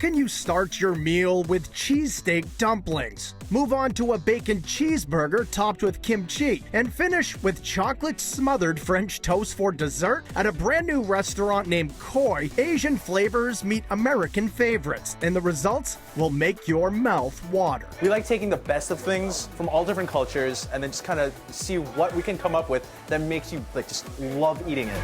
can you start your meal with cheesesteak dumplings? Move on to a bacon cheeseburger topped with kimchi, and finish with chocolate-smothered French toast for dessert. At a brand new restaurant named Koi, Asian flavors meet American favorites, and the results will make your mouth water. We like taking the best of things from all different cultures and then just kind of see what we can come up with that makes you just love eating it.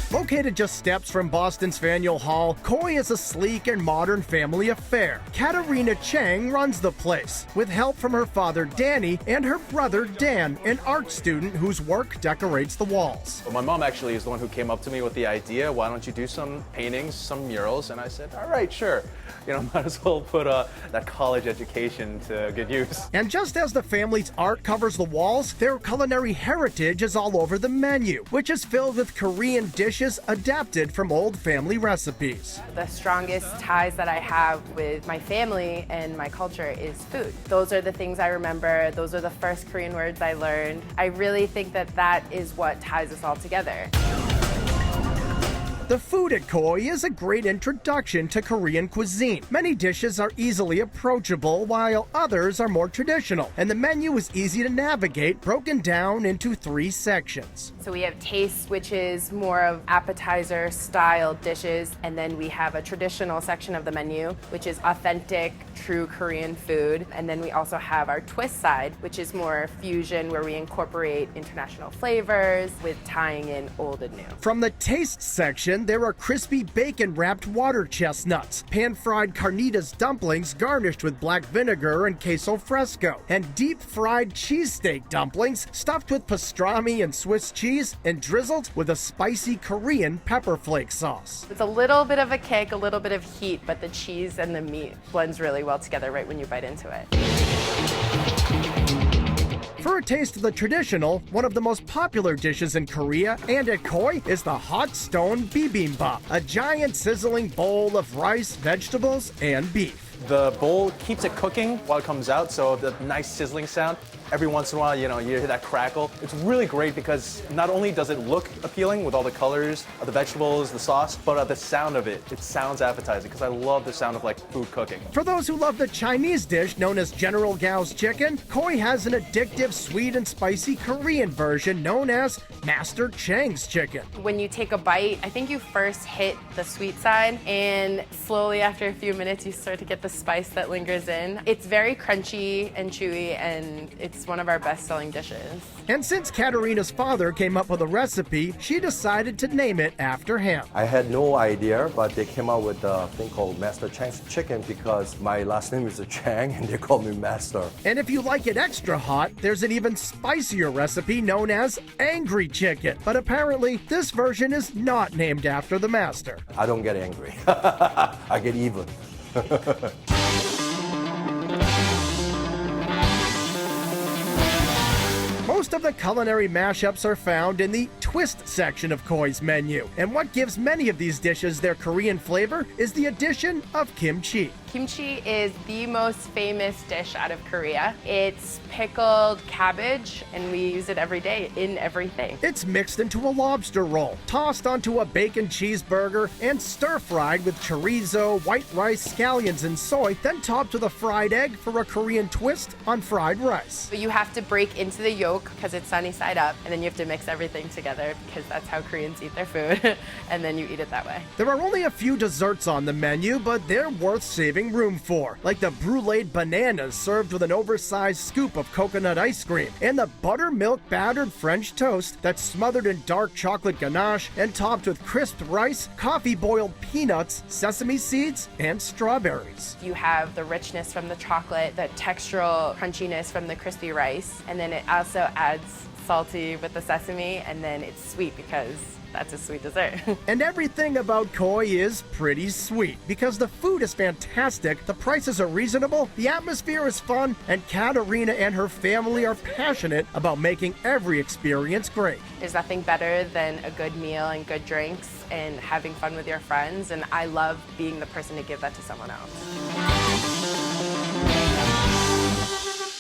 Located just steps from Boston's Faneuil Hall, Koi is a sleek and modern family affair. Katarina Chang runs the place, with help from her father Danny and her brother Dan, an art student whose work decorates the walls. Well, my mom actually is the one who came up to me with the idea, why don't you do some paintings, some murals? And I said, all right, sure. Might as well put that college education to good use. And just as the family's art covers the walls, their culinary heritage is all over the menu, which is filled with Korean dishes adapted from old family recipes. The strongest ties that I have with my family and my culture is food. Those are the things I remember. Those are the first Korean words I learned. I really think that that is what ties us all together. The food at Koi is a great introduction to Korean cuisine. Many dishes are easily approachable, while others are more traditional, and the menu is easy to navigate, broken down into 3 sections. So we have taste, which is more of appetizer style dishes, and then we have a traditional section of the menu, which is authentic, true Korean food, and then we also have our twist side, which is more fusion, where we incorporate international flavors with tying in old and new. From the taste section, there are crispy bacon-wrapped water chestnuts, pan-fried carnitas dumplings garnished with black vinegar and queso fresco, and deep-fried cheesesteak dumplings stuffed with pastrami and Swiss cheese and drizzled with a spicy Korean pepper flake sauce. It's a little bit of a kick, a little bit of heat, but the cheese and the meat blends really well together right when you bite into it. For a taste of the traditional, one of the most popular dishes in Korea and at Koi is the hot stone bibimbap, a giant sizzling bowl of rice, vegetables, and beef. The bowl keeps it cooking while it comes out, so the nice sizzling sound. Every once in a while, you hear that crackle. It's really great because not only does it look appealing with all the colors of the vegetables, the sauce, but the sound of it sounds appetizing because I love the sound of food cooking. For those who love the Chinese dish known as General Gao's chicken, Koi has an addictive, sweet and spicy Korean version known as Master Chang's chicken. When you take a bite, I think you first hit the sweet side, and slowly after a few minutes you start to get the spice that lingers in. It's very crunchy and chewy, and it's one of our best-selling dishes. And since Katarina's father came up with a recipe, she decided to name it after him. I had no idea, but they came out with a thing called Master Chang's chicken because my last name is Chang and they call me Master. And if you like it extra hot, there's an even spicier recipe known as Angry Chicken. But apparently, this version is not named after the master. I don't get angry. I get even. Most of the culinary mashups are found in the twist section of Koi's menu. And what gives many of these dishes their Korean flavor is the addition of kimchi. Kimchi is the most famous dish out of Korea. It's pickled cabbage, and we use it every day in everything. It's mixed into a lobster roll, tossed onto a bacon cheeseburger, and stir-fried with chorizo, white rice, scallions, and soy, then topped with a fried egg for a Korean twist on fried rice. But you have to break into the yolk because it's sunny side up, and then you have to mix everything together because that's how Koreans eat their food, and then you eat it that way. There are only a few desserts on the menu, but they're worth saving room for, like the bruleed bananas served with an oversized scoop of coconut ice cream, and the buttermilk battered French toast that's smothered in dark chocolate ganache and topped with crisped rice, coffee boiled peanuts, sesame seeds, and strawberries. You have the richness from the chocolate, the textural crunchiness from the crispy rice, and then it also adds salty with the sesame, and then it's sweet because that's a sweet dessert. And everything about Koi is pretty sweet because the food is fantastic, the prices are reasonable, the atmosphere is fun, and Katarina and her family are passionate about making every experience great. There's nothing better than a good meal and good drinks and having fun with your friends, and I love being the person to give that to someone else.